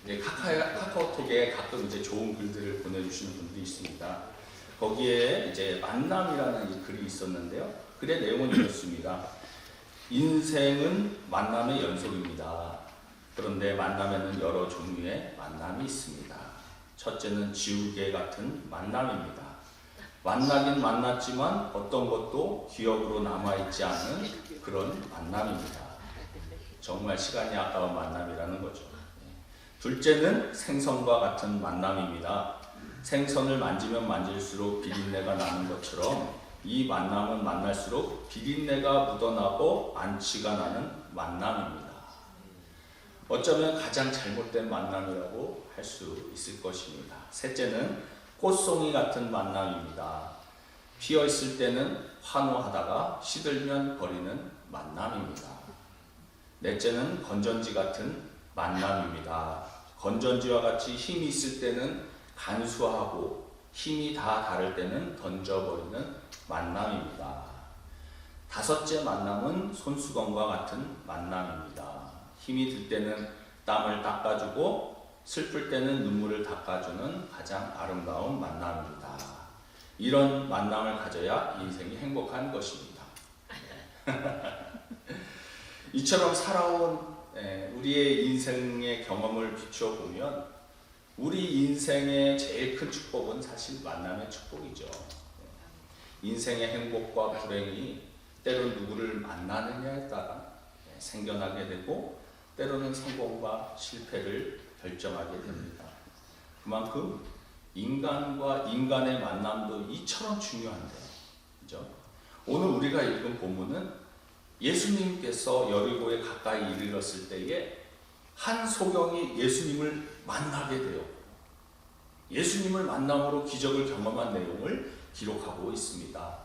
카카오톡에 가끔 이제 좋은 글들을 보내주시는 분들이 있습니다. 거기에 이제 만남이라는 이 글이 있었는데요. 글의 내용은 이렇습니다. 인생은 만남의 연속입니다. 그런데 만남에는 여러 종류의 만남이 있습니다. 첫째는 지우개 같은 만남입니다. 만나긴 만났지만 어떤 것도 기억으로 남아있지 않은 그런 만남입니다. 정말 시간이 아까운 만남이라는 거죠. 둘째는 생선과 같은 만남입니다. 생선을 만지면 만질수록 비린내가 나는 것처럼 이 만남은 만날수록 비린내가 묻어나고 안취가 나는 만남입니다. 어쩌면 가장 잘못된 만남이라고 할 수 있을 것입니다. 셋째는 꽃송이 같은 만남입니다. 피어있을 때는 환호하다가 시들면 버리는 만남입니다. 넷째는 건전지 같은 만남입니다. 건전지와 같이 힘이 있을 때는 간수하고 힘이 다 다를 때는 던져버리는 만남입니다. 다섯째 만남은 손수건과 같은 만남입니다. 힘이 들 때는 땀을 닦아주고 슬플 때는 눈물을 닦아주는 가장 아름다운 만남입니다. 이런 만남을 가져야 인생이 행복한 것입니다. 이처럼 살아온 우리의 인생의 경험을 비추어 보면 우리 인생의 제일 큰 축복은 사실 만남의 축복이죠. 인생의 행복과 불행이 때론 누구를 만나느냐에 따라 생겨나게 되고 때로는 성공과 실패를 결정하게 됩니다. 그만큼 인간과 인간의 만남도 이처럼 중요한데요. 그죠? 오늘 우리가 읽은 본문은 예수님께서 여리고에 가까이 이르렀을 때에 한 소경이 예수님을 만나게 되었고 예수님을 만남으로 기적을 경험한 내용을 기록하고 있습니다.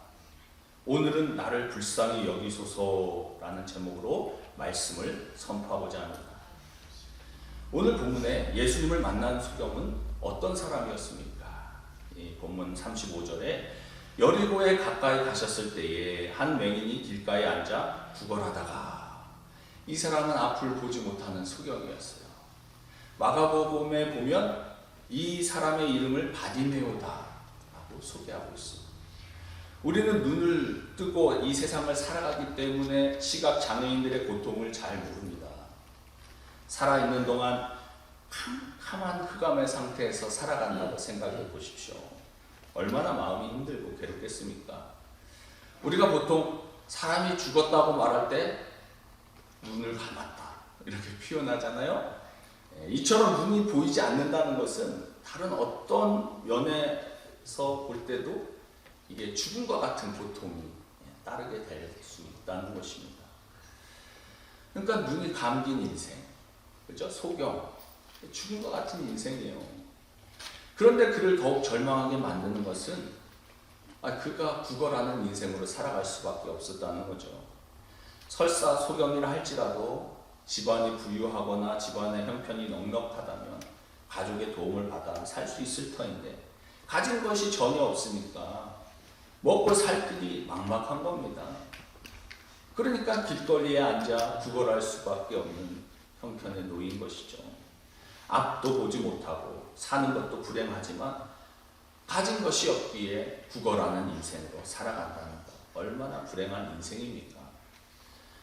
오늘은 나를 불쌍히 여기소서라는 제목으로 말씀을 선포하고자 합니다. 오늘 본문에 예수님을 만난 소경은 어떤 사람이었습니까? 이 본문 35절에 여리고에 가까이 가셨을 때에 한 맹인이 길가에 앉아 구걸하다가 이 사람은 앞을 보지 못하는 소경이었어요. 마가복음에 보면 이 사람의 이름을 바디메오다라고 소개하고 있습니다. 우리는 눈을 뜨고 이 세상을 살아가기 때문에 시각 장애인들의 고통을 잘 모릅니다. 살아있는 동안 캄캄한 흑암의 상태에서 살아간다고 생각해 보십시오. 얼마나 마음이 힘들고 괴롭겠습니까? 우리가 보통 사람이 죽었다고 말할 때 눈을 감았다 이렇게 표현하잖아요. 이처럼 눈이 보이지 않는다는 것은 다른 어떤 면에서 볼 때도 이게 죽음과 같은 고통이 따르게 될 수 있다는 것입니다. 그러니까 눈이 감긴 인생, 그죠? 소경, 죽음과 같은 인생이에요. 그런데 그를 더욱 절망하게 만드는 것은 그가 구걸하는 인생으로 살아갈 수밖에 없었다는 거죠. 설사 소경이라 할지라도 집안이 부유하거나 집안의 형편이 넉넉하다면 가족의 도움을 받아 살 수 있을 터인데 가진 것이 전혀 없으니까 먹고 살 길이 막막한 겁니다. 그러니까 길거리에 앉아 구걸할 수밖에 없는 형편에 놓인 것이죠. 앞도 보지 못하고 사는 것도 불행하지만 가진 것이 없기에 구걸하는 인생으로 살아간다는 것, 얼마나 불행한 인생입니까?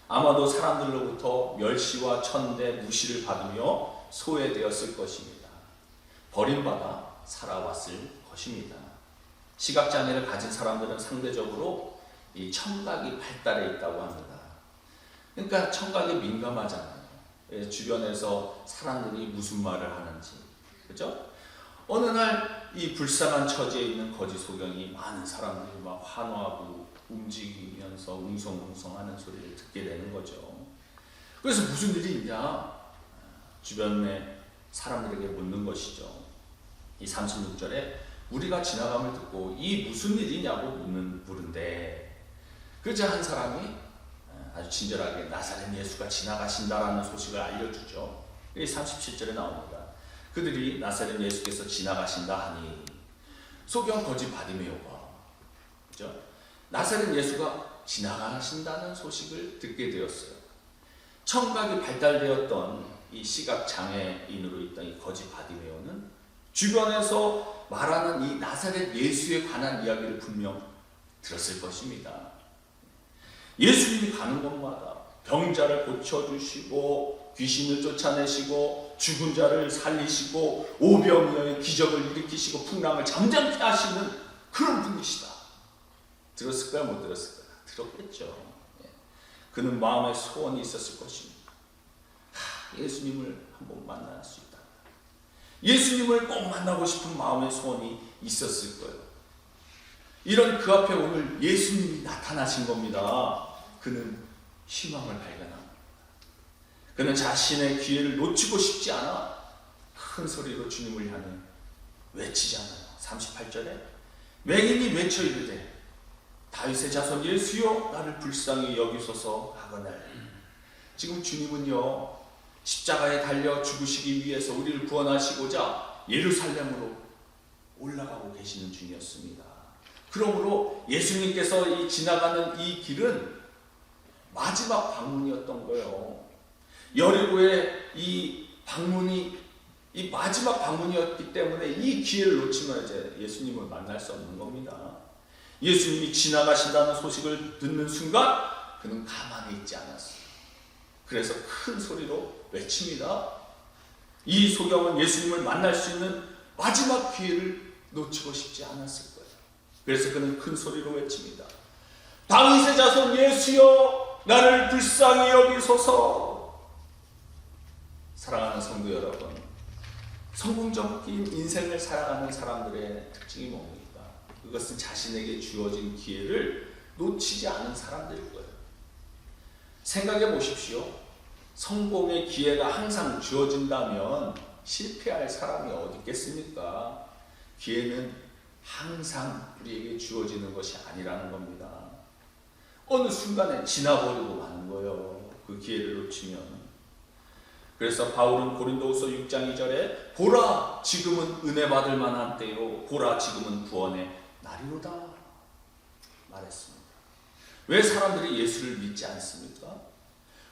아마도 사람들로부터 멸시와 천대, 무시를 받으며 소외되었을 것입니다. 버림받아 살아왔을 것입니다. 시각장애를 가진 사람들은 상대적으로 이 청각이 발달해 있다고 합니다. 그러니까 청각이 민감하잖아요. 주변에서 사람들이 무슨 말을 하는지, 그죠? 어느 날 이 불쌍한 처지에 있는 거지 소경이 많은 사람들이 막 환호하고 움직이면서 웅성웅성하는 소리를 듣게 되는 거죠. 그래서 무슨 일이 있냐? 주변의 사람들에게 묻는 것이죠. 이 36절에 우리가 지나감을 듣고 이 무슨 일이냐고 물은데 그저 한 사람이 아주 친절하게 나사렛 예수가 지나가신다라는 소식을 알려주죠. 이 37절에 나옵니다. 그들이 나사렛 예수께서 지나가신다 하니 소경 거지 바디메오가, 그죠? 나사렛 예수가 지나가신다는 소식을 듣게 되었어요. 청각이 발달되었던 이 시각 장애인으로 있던 이 거지 바디메오는 주변에서 말하는 이 나사렛 예수에 관한 이야기를 분명 들었을 것입니다. 예수님이 가는 곳마다 병자를 고쳐주시고 귀신을 쫓아내시고 죽은 자를 살리시고 오병이어의 기적을 일으키시고 풍랑을 잠잠케 하시는 그런 분이시다. 들었을까요? 못 들었을까요? 들었겠죠. 그는 마음에 소원이 있었을 것입니다. 예수님을 한번 만날 수 있다. 예수님을 꼭 만나고 싶은 마음의 소원이 있었을 거예요. 이런 그 앞에 오늘 예수님이 나타나신 겁니다. 그는 희망을 발견합니다. 그는 자신의 기회를 놓치고 싶지 않아 큰 소리로 주님을 향해 외치잖아요. 38절에 맹인이 외쳐 이르되 다윗의 자손 예수여 나를 불쌍히 여기소서 하거늘. 지금 주님은요 십자가에 달려 죽으시기 위해서 우리를 구원하시고자 예루살렘으로 올라가고 계시는 중이었습니다. 그러므로 예수님께서 이 지나가는 이 길은 마지막 방문이었던 거예요. 여리고의 이 방문이 이 마지막 방문이었기 때문에 이 기회를 놓치면 이제 예수님을 만날 수 없는 겁니다. 예수님이 지나가신다는 소식을 듣는 순간 그는 가만히 있지 않았어요. 그래서 큰 소리로 외칩니다. 이 소경은 예수님을 만날 수 있는 마지막 기회를 놓치고 싶지 않았을 거예요. 그래서 그는 큰 소리로 외칩니다. 다윗의 자손 예수여 나를 불쌍히 여기소서. 사랑하는 성도 여러분, 성공적인 인생을 살아가는 사람들의 특징이 뭡니까? 그것은 자신에게 주어진 기회를 놓치지 않은 사람들일 거예요. 생각해 보십시오. 성공의 기회가 항상 주어진다면 실패할 사람이 어디 있겠습니까? 기회는 항상 우리에게 주어지는 것이 아니라는 겁니다. 어느 순간에 지나버리고 마는 거예요. 그 기회를 놓치면. 그래서 바울은 고린도후서 6장 2절에 보라 지금은 은혜 받을 만한 때요 보라 지금은 구원의 날이로다 말했습니다. 왜 사람들이 예수를 믿지 않습니까?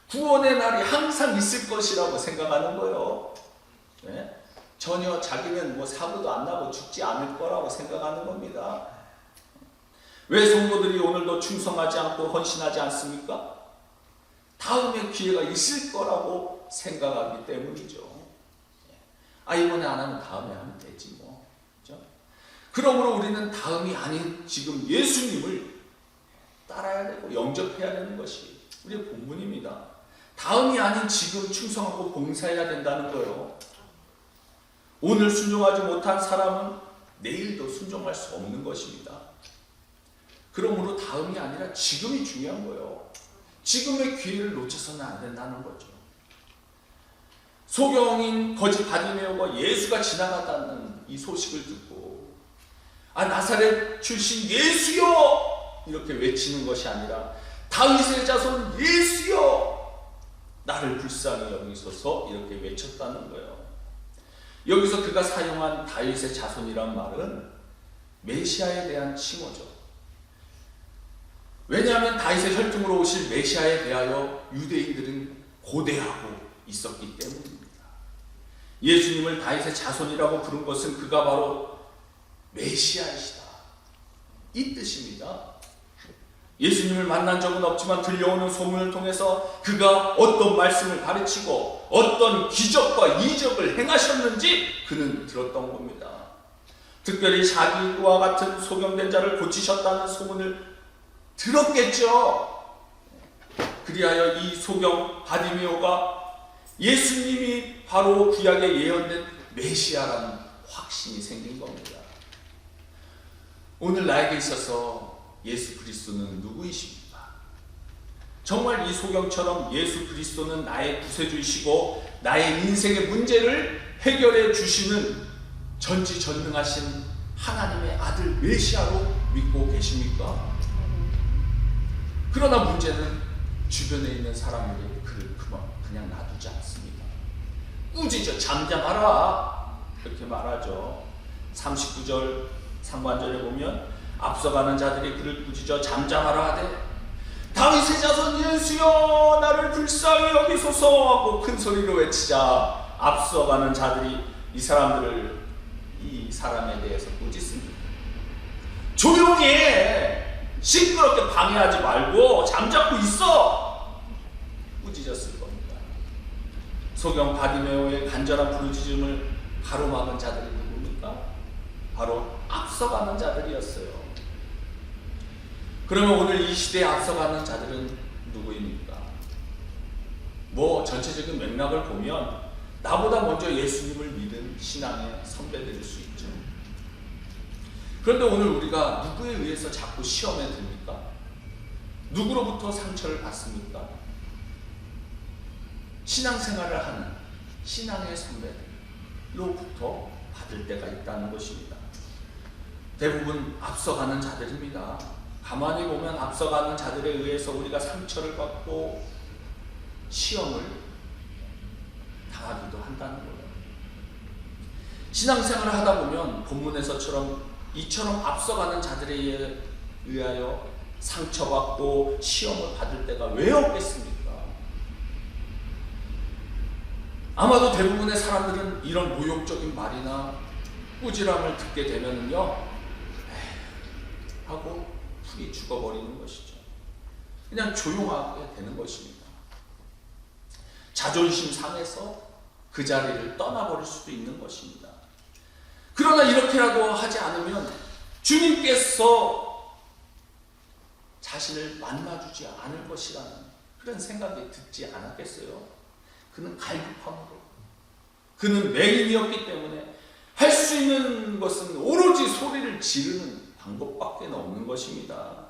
구원의 날이 항상 있을 것이라고 생각하는 거예요. 네? 전혀 자기는 뭐 사고도 안 나고 죽지 않을 거라고 생각하는 겁니다. 왜 성도들이 오늘도 충성하지 않고 헌신하지 않습니까? 다음에 기회가 있을 거라고 생각하기 때문이죠. 이번에 안 하면 다음에 하면 되지 뭐. 그렇죠? 그러므로 우리는 다음이 아닌 지금 예수님을 따라야 되고 영접해야 되는 것이 우리의 본분입니다. 다음이 아닌 지금 충성하고 봉사해야 된다는 거예요. 오늘 순종하지 못한 사람은 내일도 순종할 수 없는 것입니다. 그러므로 다음이 아니라 지금이 중요한 거예요. 지금의 기회를 놓쳐서는 안 된다는 거죠. 소경인 거지 바디메오가 예수가 지나갔다는 이 소식을 듣고 나사렛 출신 예수여 이렇게 외치는 것이 아니라 다윗의 자손 예수여 나를 불쌍히 여기소서 이렇게 외쳤다는 거예요. 여기서 그가 사용한 다윗의 자손이란 말은 메시아에 대한 칭호죠. 왜냐하면 다윗의 혈통으로 오실 메시아에 대하여 유대인들은 고대하고 있었기 때문입니다. 예수님을 다윗의 자손이라고 부른 것은 그가 바로 메시아이시다 이 뜻입니다. 예수님을 만난 적은 없지만 들려오는 소문을 통해서 그가 어떤 말씀을 가르치고 어떤 기적과 이적을 행하셨는지 그는 들었던 겁니다. 특별히 자기와 같은 소경된 자를 고치셨다는 소문을 들었겠죠. 그리하여 이 소경 바디메오가 예수님이 바로 구약에 예언된 메시아라는 확신이 생긴 겁니다. 오늘 나에게 있어서 예수 그리스도는 누구이십니까? 정말 이 소경처럼 예수 그리스도는 나의 구세주이시고 나의 인생의 문제를 해결해 주시는 전지전능하신 하나님의 아들 메시아로 믿고 계십니까? 그러나 문제는 주변에 있는 사람에게 그를 그냥 놔두지 않습니다. 꾸짖어 잠잠하라 이렇게 말하죠. 39절 상반절에 보면 앞서가는 자들이 그를 꾸짖어 잠잠하라 하되 다윗의 자손 예수여 나를 불쌍히 여기소서 하고 큰 소리로 외치자 앞서가는 자들이 이 사람에 대해서 꾸짖습니다. 조용히 해, 시끄럽게 방해하지 말고 잠자고 있어, 꾸짖었을 겁니다. 소경 바디메오의 간절한 부르짖음을 가로막은 자들이 누굽니까? 바로 앞서가는 자들이었어요. 그러면 오늘 이 시대에 앞서가는 자들은 누구입니까? 전체적인 맥락을 보면 나보다 먼저 예수님을 믿은 신앙의 선배들일 수 있죠. 그런데 오늘 우리가 누구에 의해서 자꾸 시험에 듭니까? 누구로부터 상처를 받습니까? 신앙생활을 하는 신앙의 선배들로부터 받을 때가 있다는 것입니다. 대부분 앞서가는 자들입니다. 가만히 보면 앞서가는 자들에 의해서 우리가 상처를 받고 시험을 당하기도 한다는 거예요. 신앙생활을 하다 보면 본문에서처럼 이처럼 앞서가는 자들에 의하여 상처받고 시험을 받을 때가 왜 없겠습니까? 아마도 대부분의 사람들은 이런 모욕적인 말이나 꾸지람을 듣게 되면요 하고 풀이 죽어버리는 것이죠. 그냥 조용하게 되는 것입니다. 자존심 상해서 그 자리를 떠나버릴 수도 있는 것입니다. 그러나 이렇게라도 하지 않으면 주님께서 자신을 만나주지 않을 것이라는 그런 생각이 듣지 않았겠어요? 그는 갈급함으로, 그는 맹인이었기 때문에 할 수 있는 것은 오로지 소리를 지르는 방법밖에 없는 것입니다.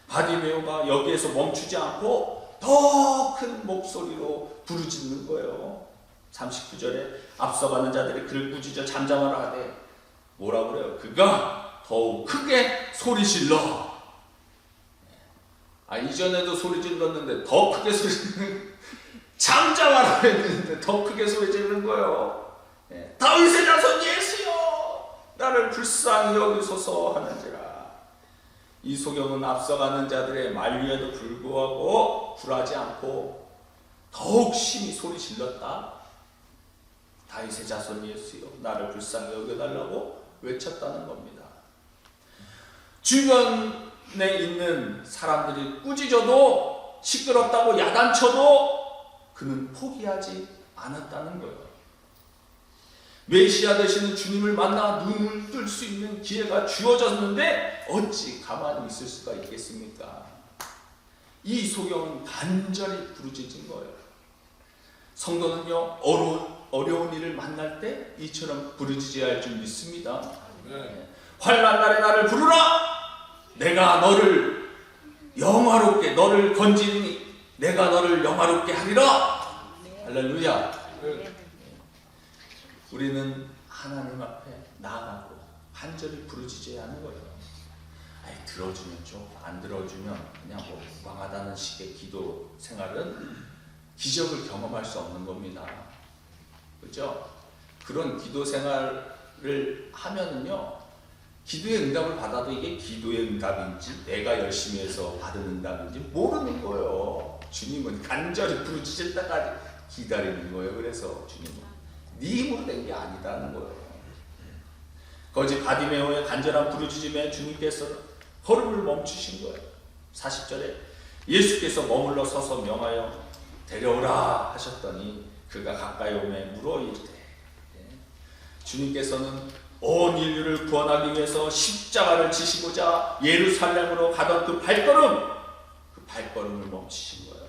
바디메오가 여기에서 멈추지 않고 더 큰 목소리로 부르짖는 거예요. 39절에 앞서가는 자들이 그를 꾸짖어 잠잠하라 하되 뭐라 그래요? 그가 더욱 크게 소리 질러. 이전에도 소리 질렀는데 더 크게 소리 지르는, 잠잠하라 했는데 더 크게 소리 지르는 거예요. 다윗의 자손 예수여 나를 불쌍히 여기소서 하는지라. 이 소경은 앞서가는 자들의 만류에도 불구하고 굴하지 않고 더욱 심히 소리 질렀다. 다윗의 자손 예수여 나를 불쌍히 여겨달라고 외쳤다는 겁니다. 주변에 있는 사람들이 꾸짖어도 시끄럽다고 야단쳐도 그는 포기하지 않았다는 거예요. 메시아 되시는 주님을 만나 눈을 뜰 수 있는 기회가 주어졌는데 어찌 가만히 있을 수가 있겠습니까? 이 소경은 간절히 부르짖은 거예요. 성도는요 어려운 일을 만날 때 이처럼 부르짖어야 할 줄 믿습니다. 환난 날에 나를 부르라. 내가 너를 영화롭게, 너를 건지니 내가 너를 영화롭게 하리라. 할렐루야. 우리는 하나님 앞에 나아가고 간절히 부르짖어야 하는 거예요. 들어주면 좋고 안 들어주면 그냥 망하다는 식의 기도 생활은 기적을 경험할 수 없는 겁니다. 그렇죠? 그런 기도 생활을 하면은요 기도의 응답을 받아도 이게 기도의 응답인지 내가 열심히 해서 받은 응답인지 모르는 거예요. 주님은 간절히 부르짖을 때까지 기다리는 거예요. 그래서 주님은 네 힘으로 된 게 아니다는 거예요. 거짓 바디메오의 간절한 부르짖음에 주님께서 걸음을 멈추신 거예요. 40절에 예수께서 머물러 서서 명하여 데려오라 하셨더니 그가 가까이 오매 물어 이르되. 주님께서는 온 인류를 구원하기 위해서 십자가를 지시고자 예루살렘으로 가던 그 발걸음을 멈추신 거예요.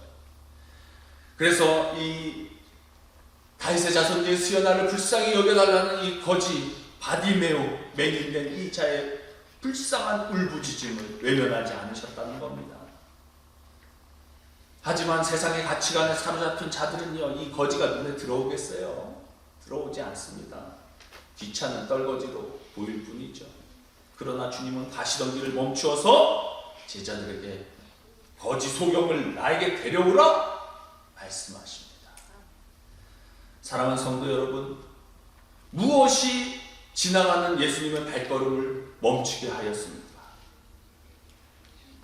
그래서 이 다윗의 자손 예수여 나를 불쌍히 여겨달라는 이 거지 바디메오 맹인된 이 자의 불쌍한 울부짖음을 외면하지 않으셨다는 겁니다. 하지만 세상의 가치관에 사로잡힌 자들은요 이 거지가 눈에 들어오겠어요? 들어오지 않습니다. 귀찮은 떨거지로 보일 뿐이죠. 그러나 주님은 가시던 길을 멈추어서 제자들에게 거지 소경을 나에게 데려오라 말씀하십니다. 사랑하는 성도 여러분, 무엇이 지나가는 예수님의 발걸음을 멈추게 하였습니까?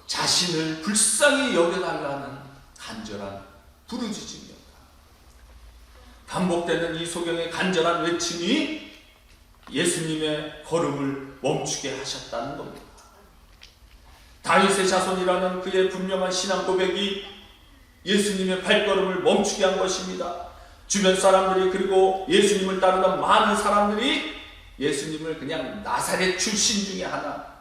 자신을 불쌍히 여겨달라는 간절한 부르짖음이었다. 반복되는 이 소경의 간절한 외침이 예수님의 걸음을 멈추게 하셨다는 겁니다. 다윗의 자손이라는 그의 분명한 신앙 고백이 예수님의 발걸음을 멈추게 한 것입니다. 주변 사람들이, 그리고 예수님을 따르던 많은 사람들이 예수님을 그냥 나사렛 출신 중에 하나,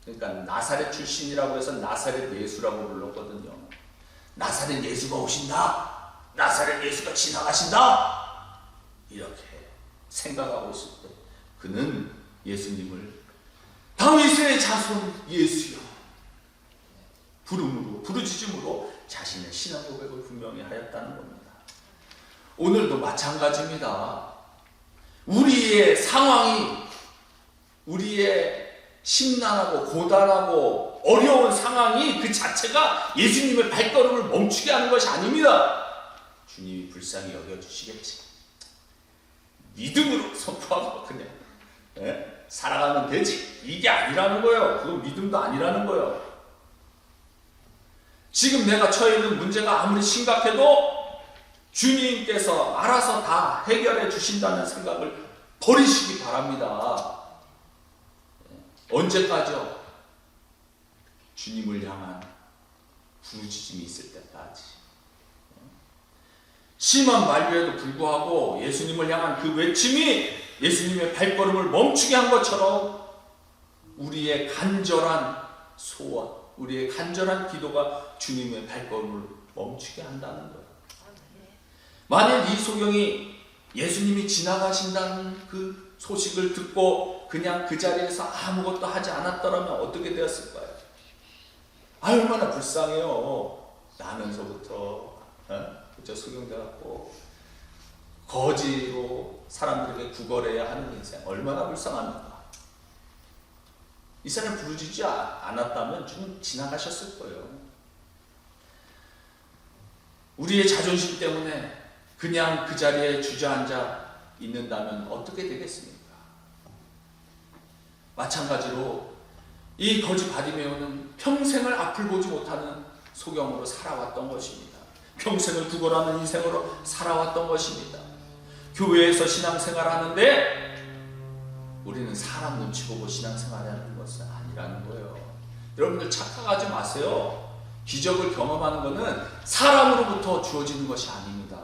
그러니까 나사렛 출신이라고 해서 나사렛 예수라고 불렀거든요. 나사렛 예수가 오신다, 나사렛 예수가 지나가신다, 이렇게 생각하고 있을 때 그는 예수님을 다윗의 자손 예수여 부름으로, 부르짖음으로 자신의 신앙 고백을 분명히 하였다는 겁니다. 오늘도 마찬가지입니다. 우리의 상황이, 우리의 심란하고 고단하고 어려운 상황이 그 자체가 예수님의 발걸음을 멈추게 하는 것이 아닙니다. 주님이 불쌍히 여겨주시겠지, 믿음으로 선포하고 그냥 살아가면 되지, 이게 아니라는 거예요. 그건 믿음도 아니라는 거예요. 지금 내가 처해 있는 문제가 아무리 심각해도 주님께서 알아서 다 해결해 주신다는 생각을 버리시기 바랍니다. 언제까지요? 주님을 향한 부르짖음이 있을 때까지. 심한 만류에도 불구하고 예수님을 향한 그 외침이 예수님의 발걸음을 멈추게 한 것처럼 우리의 간절한 소원, 우리의 간절한 기도가 주님의 발걸음을 멈추게 한다는 거예요. 만일 이 소경이 예수님이 지나가신다는 그 소식을 듣고 그냥 그 자리에서 아무것도 하지 않았더라면 어떻게 되었을까요? 얼마나 불쌍해요. 나면서부터 그저 소경돼갖고 거지로 사람들에게 구걸해야 하는 인생, 얼마나 불쌍합니까? 이 사람 부르짖지 않았다면 좀 지나가셨을 거예요. 우리의 자존심 때문에 그냥 그 자리에 주저앉아 있는다면 어떻게 되겠습니까? 마찬가지로 이 거지 바디메오는 평생을 앞을 보지 못하는 소경으로 살아왔던 것입니다. 평생을 구걸하는 인생으로 살아왔던 것입니다. 교회에서 신앙생활 하는데 우리는 사람 눈치 보고 신앙생활하는 것은 아니라는 거예요. 여러분들 착각하지 마세요. 기적을 경험하는 것은 사람으로부터 주어지는 것이 아닙니다.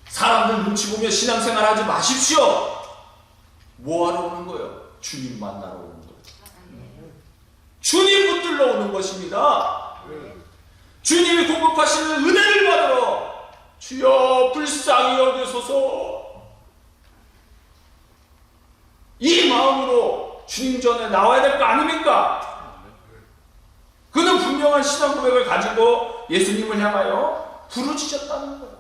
사람들 눈치 보며 신앙생활 하지 마십시오. 뭐하러 오는 거예요? 주님 만나러 오는 거예요. 주님 붙들러 오는 것입니다. 주님이 공급하시는 은혜를 받으러 주여 불쌍히 여기소서, 이 마음으로 주님 전에 나와야 될 거 아닙니까? 그는 분명한 신앙 고백을 가지고 예수님을 향하여 부르짖었다는 거예요.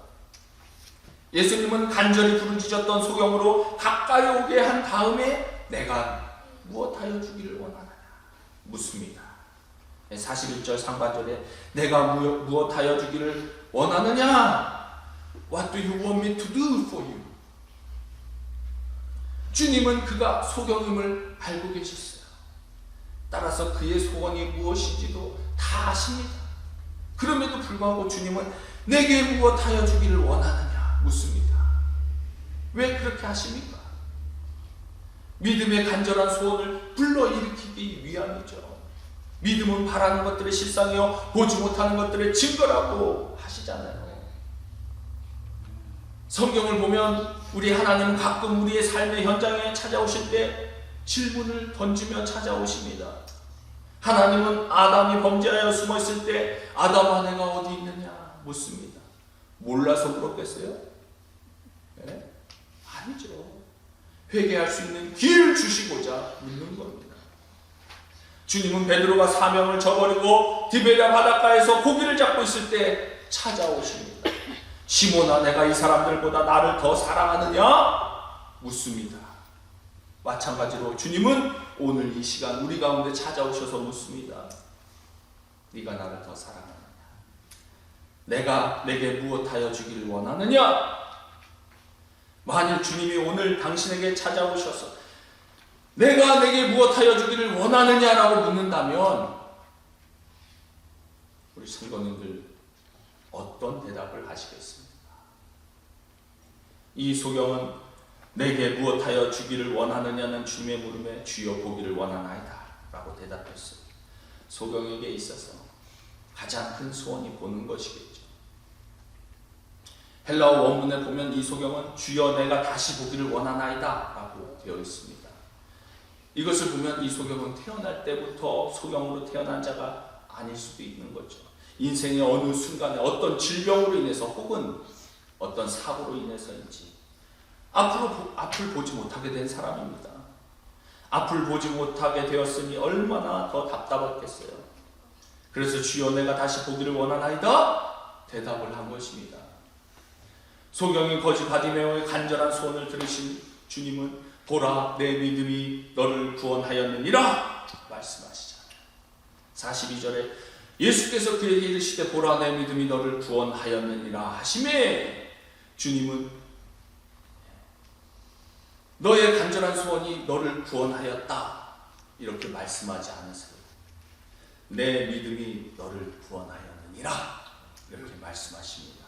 예수님은 간절히 부르짖었던 소경으로 가까이 오게 한 다음에 내가 무엇하여 주기를 원하느냐 묻습니다. 41절 상반절에 내가 무엇하여 주기를 원하느냐? What do you want me to do for you? 주님은 그가 소경임을 알고 계셨어요. 따라서 그의 소원이 무엇인지도 다 아십니다. 그럼에도 불구하고 주님은 내게 무엇하여 주기를 원하느냐 묻습니다. 왜 그렇게 하십니까? 믿음의 간절한 소원을 불러일으키기 위함이죠. 믿음은 바라는 것들의 실상이요 보지 못하는 것들의 증거라고 하시잖아요. 성경을 보면 우리 하나님은 가끔 우리의 삶의 현장에 찾아오실 때 질문을 던지며 찾아오십니다. 하나님은 아담이 범죄하여 숨어있을 때 아담아 내가 어디 있느냐 묻습니다. 몰라서 물었겠어요? 네? 아니죠. 회개할 수 있는 기회를 주시고자 묻는 겁니다. 주님은 베드로가 사명을 저버리고 디베랴 바닷가에서 고기를 잡고 있을 때 찾아오십니다. 시몬아 내가 이 사람들보다 나를 더 사랑하느냐 묻습니다. 마찬가지로 주님은 오늘 이 시간 우리 가운데 찾아오셔서 묻습니다. 네가 나를 더 사랑하느냐? 내가 내게 무엇하여 주기를 원하느냐? 만일 주님이 오늘 당신에게 찾아오셔서 내가 내게 무엇하여 주기를 원하느냐라고 묻는다면 우리 성도님들 어떤 대답을 하시겠습니까? 이 소경은 내게 무엇하여 주기를 원하느냐는 주님의 물음에 주여 보기를 원하나이다 라고 대답했어요. 소경에게 있어서 가장 큰 소원이 보는 것이겠죠. 헬라어 원문에 보면 이 소경은 주여 내가 다시 보기를 원하나이다 라고 되어 있습니다. 이것을 보면 이 소경은 태어날 때부터 소경으로 태어난 자가 아닐 수도 있는 거죠. 인생의 어느 순간에 어떤 질병으로 인해서 혹은 어떤 사고로 인해서인지 앞을 보지 못하게 된 사람입니다. 앞을 보지 못하게 되었으니 얼마나 더 답답했겠어요. 그래서 주여 내가 다시 보기를 원하나이다 대답을 한 것입니다. 소경이 거지 바디메오의 간절한 소원을 들으신 주님은 보라 내 믿음이 너를 구원하였느니라 말씀하시잖아요. 42절에 예수께서 그에게 이르시되 보라 내 믿음이 너를 구원하였느니라 하시매 주님은 너의 간절한 소원이 너를 구원하였다 이렇게 말씀하지 않으세요. 내 믿음이 너를 구원하였느니라 이렇게 말씀하십니다.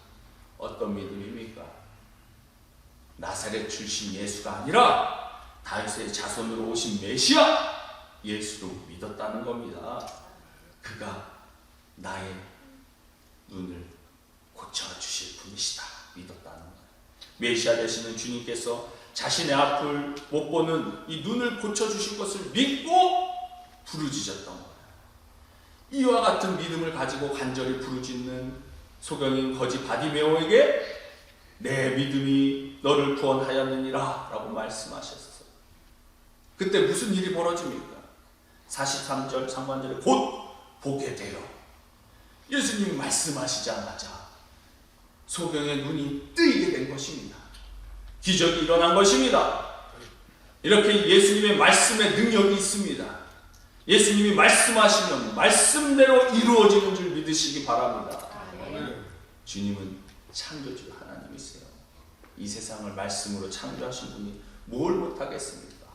어떤 믿음입니까? 나사렛 출신 예수가 아니라 다윗의 자손으로 오신 메시아 예수로 믿었다는 겁니다. 그가 나의 눈을 고쳐주실 분이시다 믿었다는 거예요. 메시아 되시는 주님께서 자신의 앞을 못 보는 이 눈을 고쳐주실 것을 믿고 부르짖었던 거예요. 이와 같은 믿음을 가지고 간절히 부르짖는 소경인 거지 바디메오에게 내 믿음이 너를 구원하였느니라 라고 말씀하셨어요. 그때 무슨 일이 벌어집니까? 43절 상반절에 곧 보게 되어 예수님이 말씀하시자마자 소경의 눈이 뜨이게 된 것입니다. 기적이 일어난 것입니다. 이렇게 예수님의 말씀에 능력이 있습니다. 예수님이 말씀하시면 말씀대로 이루어지는 줄 믿으시기 바랍니다. 주님은 창조주 하나님이세요. 이 세상을 말씀으로 창조하신 분이 뭘 못하겠습니까?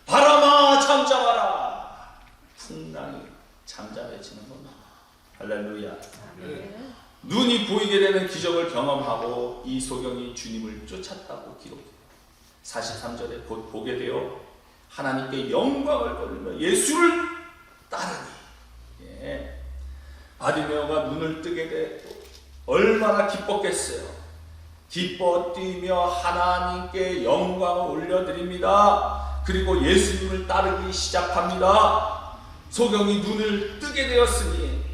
바람아 잠잠하라. 풍랑이 잠잠해지는 겁니다. 할렐루야. 눈이 보이게 되는 기적을 경험하고 이 소경이 주님을 쫓았다고 기록해요. 43절에 곧 보게 되어 하나님께 영광을 돌리며 예수를 따르니 바디메오가 눈을 뜨게 되고 얼마나 기뻤겠어요. 기뻐 뛰며 하나님께 영광을 올려드립니다. 그리고 예수님을 따르기 시작합니다. 소경이 눈을 뜨게 되었으니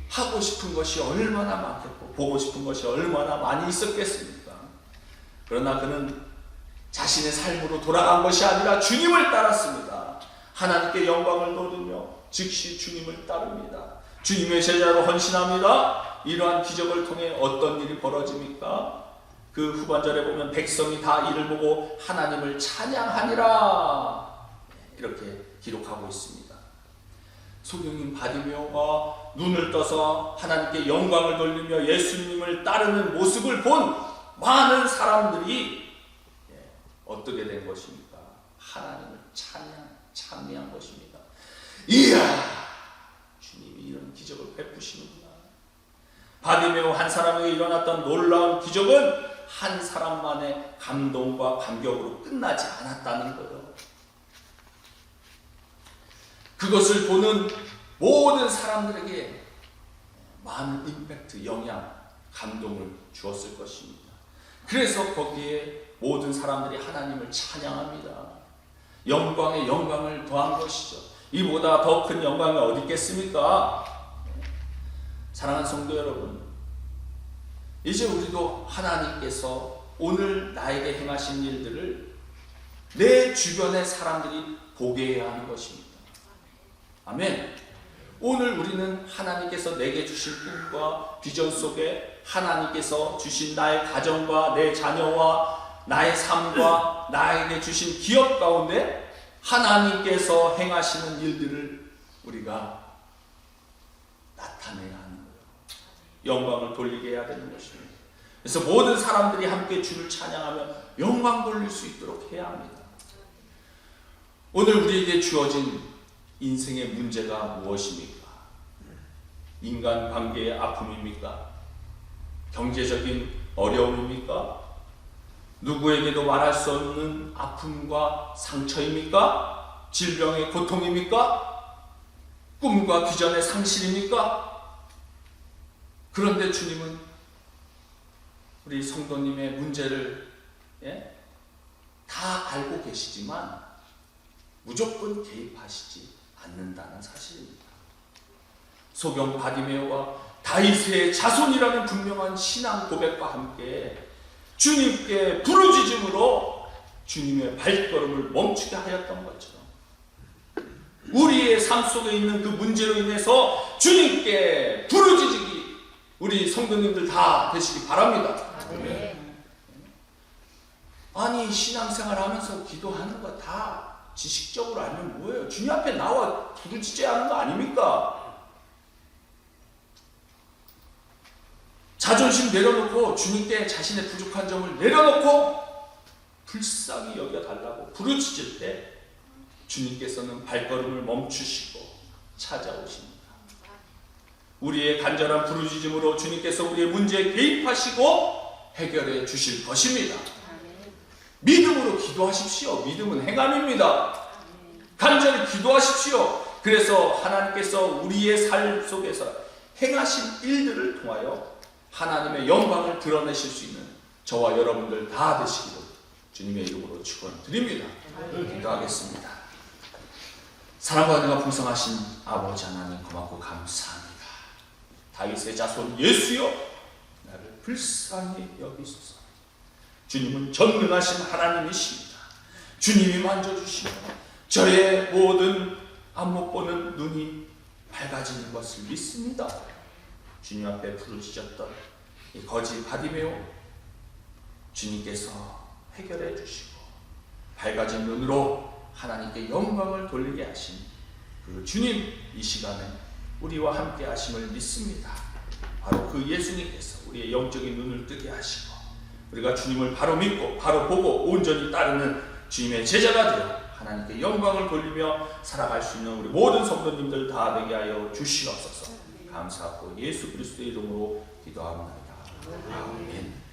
하고 싶은 것이 얼마나 많겠고 보고 싶은 것이 얼마나 많이 있었겠습니까? 그러나 그는 자신의 삶으로 돌아간 것이 아니라 주님을 따랐습니다. 하나님께 영광을 돌리며 즉시 주님을 따릅니다. 주님의 제자로 헌신합니다. 이러한 기적을 통해 어떤 일이 벌어집니까? 그 후반절에 보면 백성이 다 이를 보고 하나님을 찬양하니라 이렇게 기록하고 있습니다. 소경인 바디메오가 눈을 떠서 하나님께 영광을 돌리며 예수님을 따르는 모습을 본 많은 사람들이 어떻게 된 것입니까? 하나님을 찬미한 것입니다. 이야, 주님이 이런 기적을 베푸시는구나. 바디메오 한 사람에게 일어났던 놀라운 기적은 한 사람만의 감동과 감격으로 끝나지 않았다는 거예요. 그것을 보는 모든 사람들에게 많은 임팩트, 영향, 감동을 주었을 것입니다. 그래서 거기에 모든 사람들이 하나님을 찬양합니다. 영광에 영광을 더한 것이죠. 이보다 더 큰 영광이 어디 있겠습니까? 사랑하는 성도 여러분, 이제 우리도 하나님께서 오늘 나에게 행하신 일들을 내 주변의 사람들이 보게 해야 하는 것입니다. 아멘. 오늘 우리는 하나님께서 내게 주신 꿈과 비전 속에 하나님께서 주신 나의 가정과 내 자녀와 나의 삶과 나에게 주신 기업 가운데 하나님께서 행하시는 일들을 우리가 나타내야 하는 거예요. 영광을 돌리게 해야 되는 것입니다. 그래서 모든 사람들이 함께 주를 찬양하며 영광 돌릴 수 있도록 해야 합니다. 오늘 우리에게 주어진 인생의 문제가 무엇입니까? 인간관계의 아픔입니까? 경제적인 어려움입니까? 누구에게도 말할 수 없는 아픔과 상처입니까? 질병의 고통입니까? 꿈과 비전의 상실입니까? 그런데 주님은 우리 성도님의 문제를 다 알고 계시지만 무조건 개입하시지 않는다는 사실입니다. 소경 바디메오와 다윗의 자손이라는 분명한 신앙 고백과 함께 주님께 부르짖음으로 주님의 발걸음을 멈추게 하였던 것처럼 우리의 삶 속에 있는 그 문제로 인해서 주님께 부르짖기 우리 성도님들 다 되시기 바랍니다. 아니 신앙생활 하면서 기도하는 거 다 지식적으로 알면 뭐예요? 주님 앞에 나와 부르짖어야 하는 거 아닙니까? 자존심 내려놓고 주님께 자신의 부족한 점을 내려놓고 불쌍히 여겨달라고 부르짖을 때 주님께서는 발걸음을 멈추시고 찾아오십니다. 우리의 간절한 부르짖음으로 주님께서 우리의 문제에 개입하시고 해결해 주실 것입니다. 믿음으로 기도하십시오. 믿음은 행함입니다. 간절히 기도하십시오. 그래서 하나님께서 우리의 삶 속에서 행하신 일들을 통하여 하나님의 영광을 드러내실 수 있는 저와 여러분들 다 되시기를 주님의 이름으로 축원드립니다. 기도하겠습니다. 사랑과 은혜가 풍성하신 아버지 하나님 고맙고 감사합니다. 다윗의 자손 예수여 나를 불쌍히 여기소서. 주님은 전능하신 하나님이십니다. 주님이 만져주시고 저의 모든 안못 보는 눈이 밝아지는 것을 믿습니다. 주님 앞에 부르짖었던 이 거지 바디메오 주님께서 해결해 주시고 밝아진 눈으로 하나님께 영광을 돌리게 하신 그 주님 이 시간에 우리와 함께 하심을 믿습니다. 바로 그 예수님께서 우리의 영적인 눈을 뜨게 하시고 우리가 주님을 바로 믿고 바로 보고 온전히 따르는 주님의 제자가 되어 하나님께 영광을 돌리며 살아갈 수 있는 우리 모든 성도님들 다 되게 하여 주시옵소서. 감사하고 예수 그리스도의 이름으로 기도합니다. 아멘.